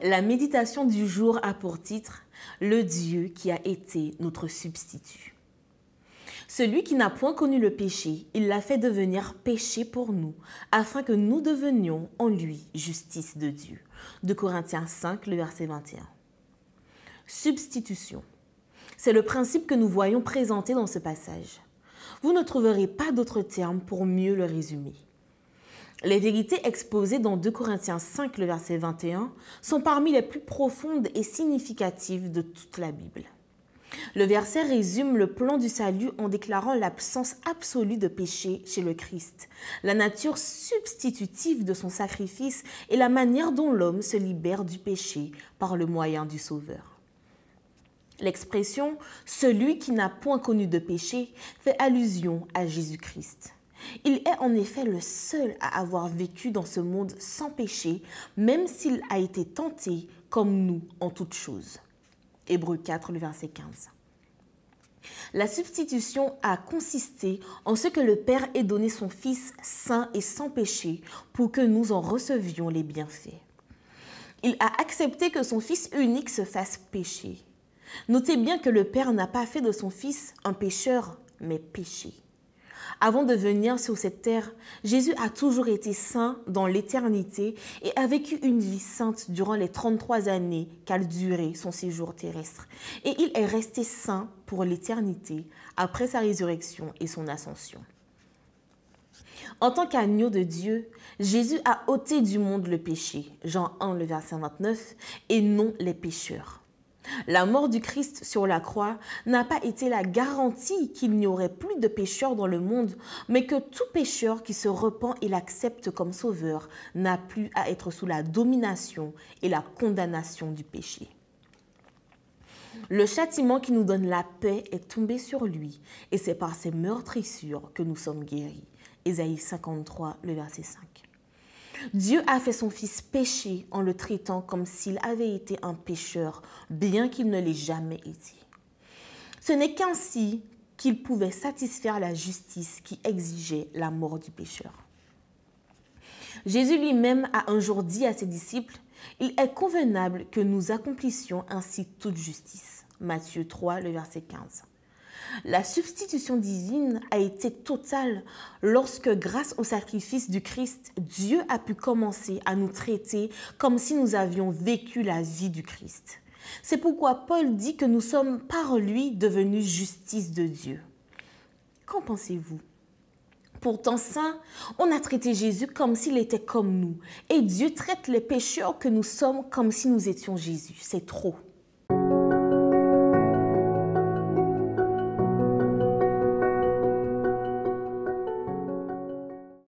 La méditation du jour a pour titre « Le Dieu qui a été notre substitut ». Celui qui n'a point connu le péché, il l'a fait devenir péché pour nous, afin que nous devenions en lui justice de Dieu. De Corinthiens 5, le verset 21. Substitution. C'est le principe que nous voyons présenté dans ce passage. Vous ne trouverez pas d'autres termes pour mieux le résumer. Les vérités exposées dans 2 Corinthiens 5, le verset 21, sont parmi les plus profondes et significatives de toute la Bible. Le verset résume le plan du salut en déclarant l'absence absolue de péché chez le Christ, la nature substitutive de son sacrifice et la manière dont l'homme se libère du péché par le moyen du Sauveur. L'expression « celui qui n'a point connu de péché » fait allusion à Jésus-Christ. Il est en effet le seul à avoir vécu dans ce monde sans péché, même s'il a été tenté comme nous en toutes choses. Hébreux 4, le verset 15. La substitution a consisté en ce que le Père ait donné son Fils saint et sans péché pour que nous en recevions les bienfaits. Il a accepté que son Fils unique se fasse péché. Notez bien que le Père n'a pas fait de son Fils un pécheur, mais péché. Avant de venir sur cette terre, Jésus a toujours été saint dans l'éternité et a vécu une vie sainte durant les 33 années qu'a duré son séjour terrestre. Et il est resté saint pour l'éternité après sa résurrection et son ascension. En tant qu'agneau de Dieu, Jésus a ôté du monde le péché, Jean 1, le verset 29, et non les pécheurs. La mort du Christ sur la croix n'a pas été la garantie qu'il n'y aurait plus de pécheurs dans le monde, mais que tout pécheur qui se repent et l'accepte comme sauveur n'a plus à être sous la domination et la condamnation du péché. Le châtiment qui nous donne la paix est tombé sur lui, et c'est par ses meurtrissures que nous sommes guéris. Ésaïe 53, le verset 5. Dieu a fait son Fils pécher en le traitant comme s'il avait été un pécheur, bien qu'il ne l'ait jamais été. Ce n'est qu'ainsi qu'il pouvait satisfaire la justice qui exigeait la mort du pécheur. Jésus lui-même a un jour dit à ses disciples « Il est convenable que nous accomplissions ainsi toute justice ». Matthieu 3, le verset 15. La substitution divine a été totale lorsque, grâce au sacrifice du Christ, Dieu a pu commencer à nous traiter comme si nous avions vécu la vie du Christ. C'est pourquoi Paul dit que nous sommes par lui devenus justice de Dieu. Qu'en pensez-vous? Pourtant saint, on a traité Jésus comme s'il était comme nous. Et Dieu traite les pécheurs que nous sommes comme si nous étions Jésus. C'est trop.